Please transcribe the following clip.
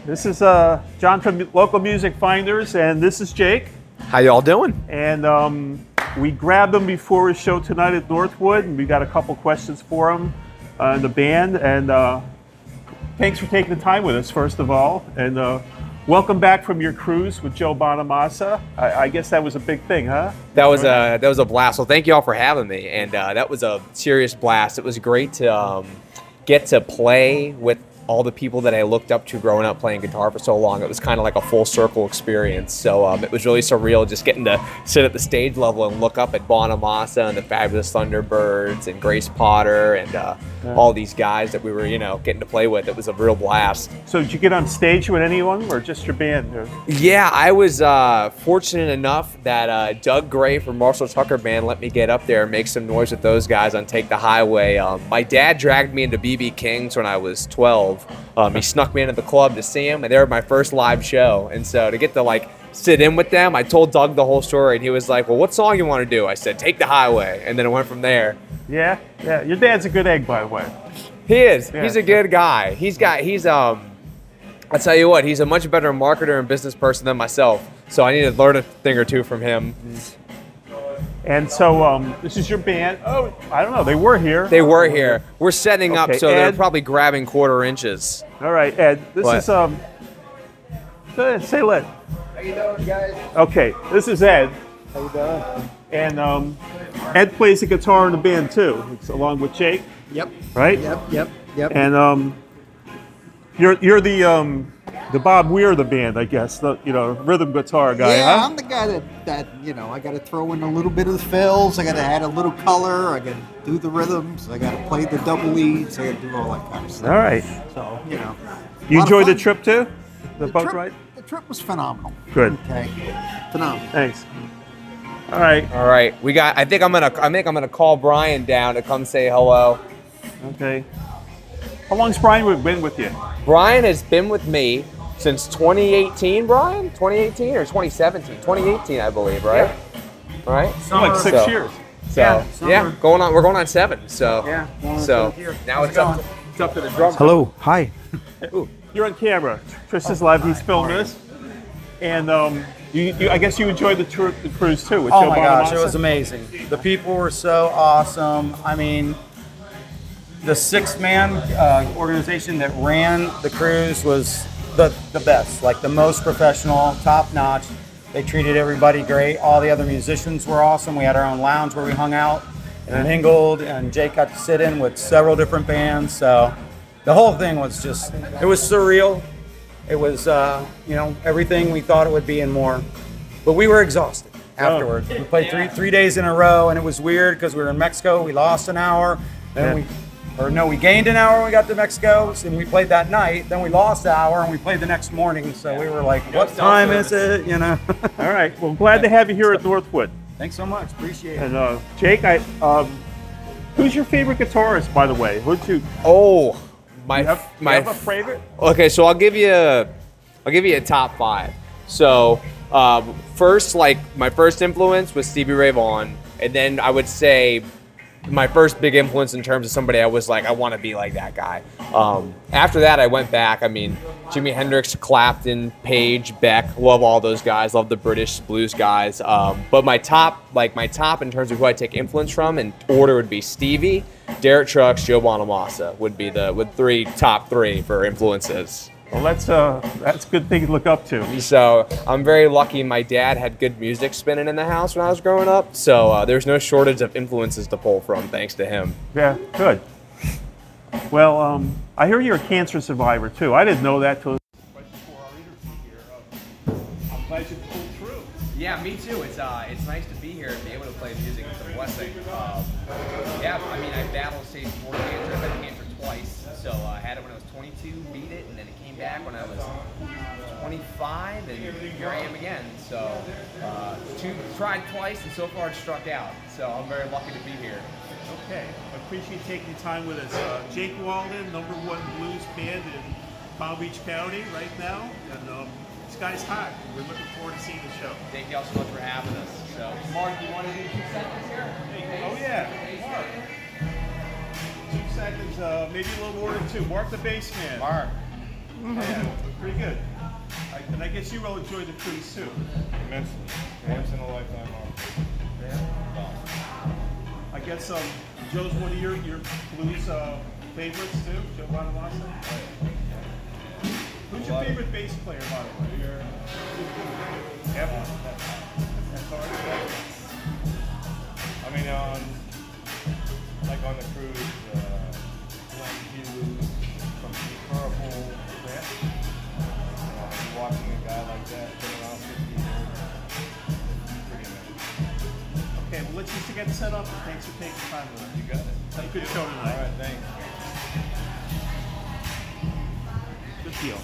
This is John from Local Music Finders, and this is Jake. How y'all doing? And we grabbed him before his show tonight at Northwood, and we got a couple questions for him in the band. And thanks for taking the time with us, first of all. And welcome back from your cruise with Joe Bonamassa. I guess that was a big thing, huh? That was a blast. Well, thank you all for having me, and that was a serious blast. It was great to get to play with all the people that I looked up to growing up playing guitar for so long. It was kind of like a full circle experience. So it was really surreal just getting to sit at the stage level and look up at Bonamassa and the Fabulous Thunderbirds and Grace Potter and all these guys that we were, getting to play with. It was a real blast. So did you get on stage with anyone or just your band? Yeah, I was fortunate enough that Doug Gray from Marshall Tucker Band let me get up there and make some noise with those guys on Take the Highway. My dad dragged me into B.B. King's when I was 12. He snuck me into the club to see him, and they were my first live show. And so to get to sit in with them, I told Doug the whole story, and he was like, "Well, what song you want to do?" I said, "Take the Highway," and then it went from there. Yeah. Your dad's a good egg, by the way. He is. Yeah. He's a good guy. I'll tell you what, he's a much better marketer and business person than myself. So I need to learn a thing or two from him. And so this is your band. Oh, I don't know. They were here. They were here. We're setting up, so they're Ed, probably grabbing quarter inches. All right, Ed. This is go ahead, say Ed. How you doing, guys? Okay, this is Ed. How you doing? And Ed plays the guitar in the band too, it's along with Jake. Yep. Right? Yep. And you're the Bob Weir of the band, I guess. The rhythm guitar guy. Yeah, huh? I'm the guy that I got to throw in a little bit of the fills. I got to add a little color. I got to do the rhythms. I got to play the double leads. I got to do all that kind of stuff. All right. So You enjoyed the trip too? The boat ride? The trip was phenomenal. Good. Okay. Phenomenal. Thanks. All right. All right. I think I'm gonna call Brian down to come say hello. Okay. How long's Brian been with you? Brian has been with me since 2018, Brian? 2018 or 2017? 2018, I believe, right? Yeah. Right? Like 6 years. So yeah, we're going on 7. So Yeah. now it's up to the drummer. Hello. Hi. Ooh, you're on camera. Tristan's live. He's filming this. And I guess you enjoyed the cruise too with Joe Oh my gosh, it Bonamassa? was amazing. The people were so awesome. I mean, the 6-man organization that ran the cruise was the best, like the most professional, top notch. They treated everybody great. All the other musicians were awesome. We had our own lounge where we hung out and mingled, and Jake got to sit in with several different bands. So the whole thing was it was surreal. It was, everything we thought it would be and more. But we were exhausted afterwards. We played three days in a row, and it was weird because we were in Mexico. We lost an hour. Then we gained an hour when we got to Mexico, and we played that night. Then we lost an hour, and we played the next morning. So we were like, what time is it? All right. Well, glad to have you here at Northwood. Thanks so much. Appreciate it. And Jake, who's your favorite guitarist, by the way? Who'd you? Oh, You have a favorite? Okay, so I'll give you a top 5. So first, my first influence was Stevie Ray Vaughan, and then I would say my first big influence in terms of somebody I was like, I want to be like that guy. After that, I went back. I mean, Jimi Hendrix, Clapton, Page, Beck, love all those guys. Love the British blues guys. But my top in terms of who I take influence from in order would be Stevie, Derek Trucks, Joe Bonamassa would be the top three for influences. Well, that's a good thing to look up to. So I'm very lucky my dad had good music spinning in the house when I was growing up. So there's no shortage of influences to pull from thanks to him. Yeah, good. Well, I hear you're a cancer survivor too. I didn't know that till right before our interview here. I'm glad you pulled through. Yeah, me too. It's nice to be here and be able to play music. It's a blessing. Yeah, I mean, I battled stage 4 cancer. I've had cancer twice. So I had it when I was 22, beat it, and then it came back when I was 25, and here I am again. So tried twice, and so far it struck out. So I'm very lucky to be here. Okay, I appreciate you taking the time with us. Jake Walden, #1 blues band in Palm Beach County right now, and sky's hot. We're looking forward to seeing the show. Thank you all so much for having us. So, Mark, you want to do 2 seconds here? Oh yeah, Mark. 2 seconds, maybe a little more than 2. Mark the bass man. Mark. Yeah, pretty good. I guess you will enjoy the cruise too. Immensely. Once in a lifetime opportunity. I guess Joe's one of your blues favorites too, Joe Bonamassa. Who's your favorite bass player, by the way? Ever. That's hard. I mean, like on the cruise, Glenn Hughes from Deep Purple. Watching a guy like that been around 50 years, pretty amazing. Okay, well let's just get set up. Thanks for taking the time with us. You got it. Have a good show tonight. All right, thanks. Good deal.